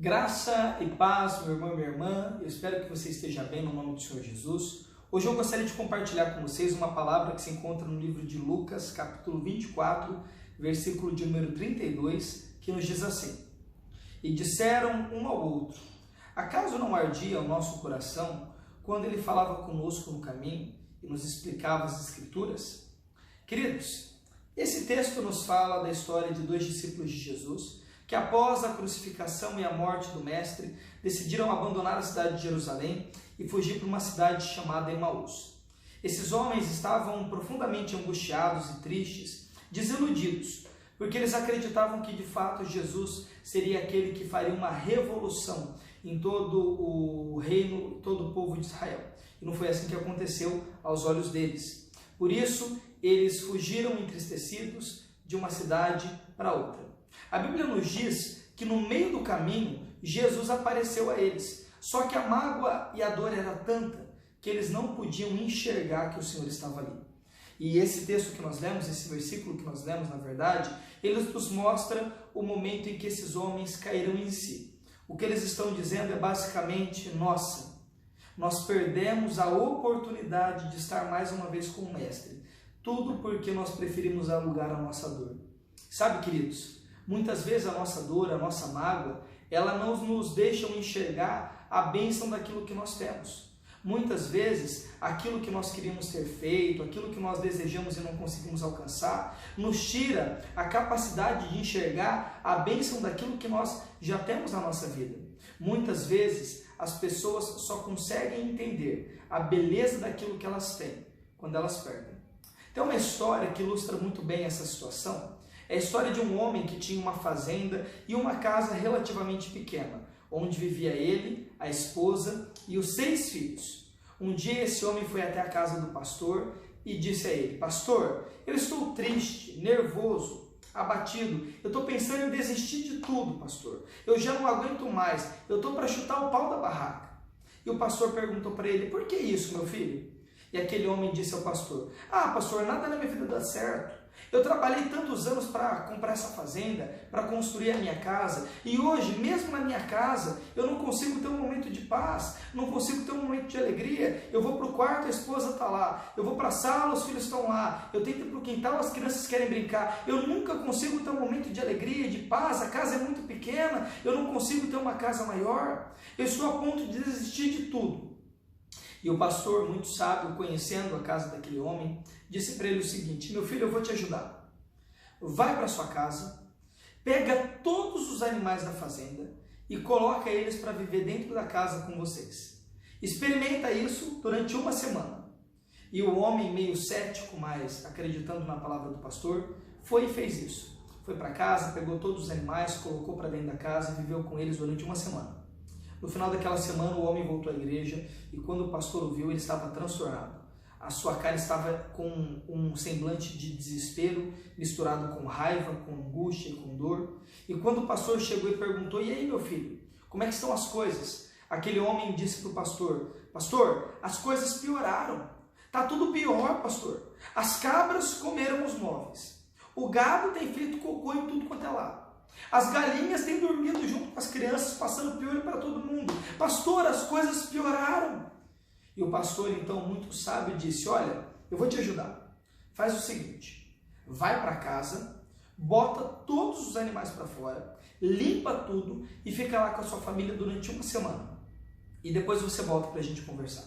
Graça e paz, meu irmão e minha irmã, eu espero que você esteja bem no nome do Senhor Jesus. Hoje eu gostaria de compartilhar com vocês uma palavra que se encontra no livro de Lucas, capítulo 24, versículo de número 32, que nos diz assim: E disseram um ao outro: acaso não ardia o nosso coração quando ele falava conosco no caminho e nos explicava as Escrituras? Queridos, esse texto nos fala da história de dois discípulos de Jesus que, após a crucificação e a morte do Mestre, decidiram abandonar a cidade de Jerusalém e fugir para uma cidade chamada Emaús. Esses homens estavam profundamente angustiados e tristes, desiludidos, porque eles acreditavam que de fato Jesus seria aquele que faria uma revolução em todo o reino, todo o povo de Israel. E não foi assim que aconteceu aos olhos deles. Por isso, eles fugiram entristecidos de uma cidade para outra. A Bíblia nos diz que no meio do caminho, Jesus apareceu a eles. Só que a mágoa e a dor era tanta que eles não podiam enxergar que o Senhor estava ali. E esse texto que nós lemos, esse versículo que nós lemos, na verdade, ele nos mostra o momento em que esses homens caíram em si. O que eles estão dizendo é basicamente: nossa, nós perdemos a oportunidade de estar mais uma vez com o Mestre. Tudo porque nós preferimos alugar a nossa dor. Sabe, queridos, muitas vezes a nossa dor, a nossa mágoa, ela não nos deixa enxergar a bênção daquilo que nós temos. Muitas vezes, aquilo que nós queríamos ter feito, aquilo que nós desejamos e não conseguimos alcançar, nos tira a capacidade de enxergar a bênção daquilo que nós já temos na nossa vida. Muitas vezes, as pessoas só conseguem entender a beleza daquilo que elas têm quando elas perdem. Tem uma história que ilustra muito bem essa situação. É a história de um homem que tinha uma fazenda e uma casa relativamente pequena, onde vivia ele, a esposa e os 6 filhos. Um dia esse homem foi até a casa do pastor e disse a ele: pastor, eu estou triste, nervoso, abatido, eu estou pensando em desistir de tudo, pastor. Eu já não aguento mais, eu estou para chutar o pau da barraca. E o pastor perguntou para ele: por que isso, meu filho? E aquele homem disse ao pastor: ah, pastor, nada na minha vida dá certo. Eu trabalhei tantos anos para comprar essa fazenda, para construir a minha casa, e hoje, mesmo na minha casa, eu não consigo ter um momento de paz, não consigo ter um momento de alegria. Eu vou para o quarto, a esposa está lá, eu vou para a sala, os filhos estão lá, eu tento ir para o quintal, as crianças querem brincar, eu nunca consigo ter um momento de alegria, de paz, a casa é muito pequena, eu não consigo ter uma casa maior, eu estou a ponto de desistir de tudo. E o pastor, muito sábio, conhecendo a casa daquele homem, disse para ele o seguinte: meu filho, eu vou te ajudar. Vai para sua casa, pega todos os animais da fazenda e coloca eles para viver dentro da casa com vocês. Experimenta isso durante uma semana. E o homem, meio cético, mas acreditando na palavra do pastor, foi e fez isso. Foi para casa, pegou todos os animais, colocou para dentro da casa e viveu com eles durante uma semana. No final daquela semana, o homem voltou à igreja e quando o pastor o viu, ele estava transtornado. A sua cara estava com um semblante de desespero, misturado com raiva, com angústia e com dor. E quando o pastor chegou e perguntou: e aí, meu filho, como é que estão as coisas? Aquele homem disse para o pastor: pastor, as coisas pioraram. Está tudo pior, pastor. As cabras comeram os móveis. O gado tem feito cocô em tudo quanto é lado. As galinhas têm dormido junto com as crianças, passando piolho para todo mundo. Pastor, as coisas pioraram. E o pastor, então, muito sábio, disse: olha, eu vou te ajudar. Faz o seguinte, vai para casa, bota todos os animais para fora, limpa tudo e fica lá com a sua família durante uma semana. E depois você volta para a gente conversar.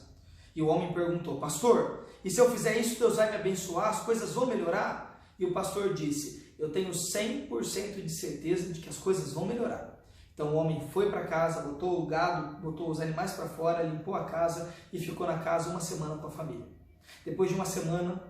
E o homem perguntou: pastor, e se eu fizer isso, Deus vai me abençoar? As coisas vão melhorar? E o pastor disse: eu tenho 100% de certeza de que as coisas vão melhorar. Então o homem foi para casa, botou o gado, botou os animais para fora, limpou a casa e ficou na casa uma semana com a família. Depois de uma semana,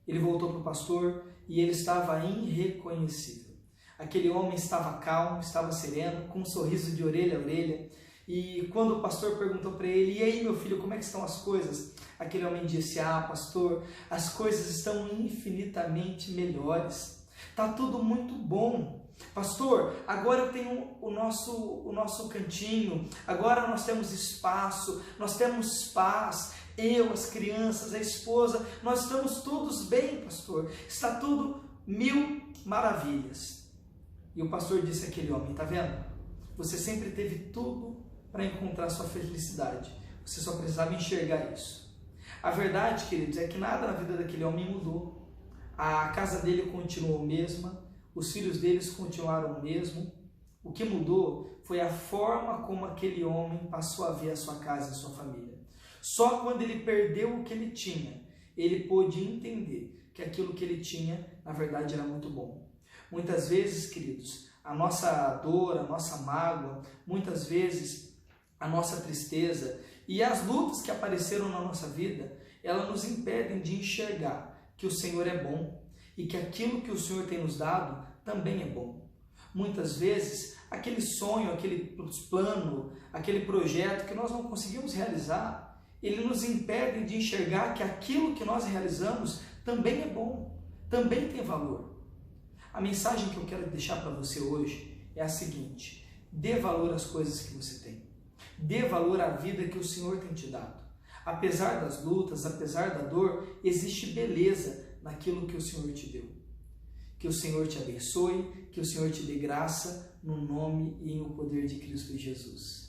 ele voltou para o pastor e ele estava irreconhecível. Aquele homem estava calmo, estava sereno, com um sorriso de orelha a orelha. E quando o pastor perguntou para ele: e aí, meu filho, como é que estão as coisas? Aquele homem disse: ah, pastor, as coisas estão infinitamente melhores. Está tudo muito bom. Pastor, agora eu tenho o nosso cantinho, agora nós temos espaço, nós temos paz, eu, as crianças, a esposa, nós estamos todos bem, pastor, está tudo 1000 maravilhas. E o pastor disse àquele homem: está vendo? você sempre teve tudo para encontrar sua felicidade. Você só precisava enxergar isso. A verdade, queridos, é que nada na vida daquele homem mudou. A casa dele continuou a mesma, os filhos deles continuaram o mesmo. O que mudou foi a forma como aquele homem passou a ver a sua casa e a sua família. Só quando ele perdeu o que ele tinha, ele pôde entender que aquilo que ele tinha, na verdade, era muito bom. Muitas vezes, queridos, a nossa dor, a nossa mágoa, muitas vezes a nossa tristeza e as lutas que apareceram na nossa vida, elas nos impedem de enxergar que o Senhor é bom e que aquilo que o Senhor tem nos dado também é bom. Muitas vezes, aquele sonho, aquele plano, aquele projeto que nós não conseguimos realizar, ele nos impede de enxergar que aquilo que nós realizamos também é bom, também tem valor. A mensagem que eu quero deixar para você hoje é a seguinte: dê valor às coisas que você tem. Dê valor à vida que o Senhor tem te dado. Apesar das lutas, apesar da dor, existe beleza naquilo que o Senhor te deu. Que o Senhor te abençoe, que o Senhor te dê graça, no nome e no poder de Cristo Jesus.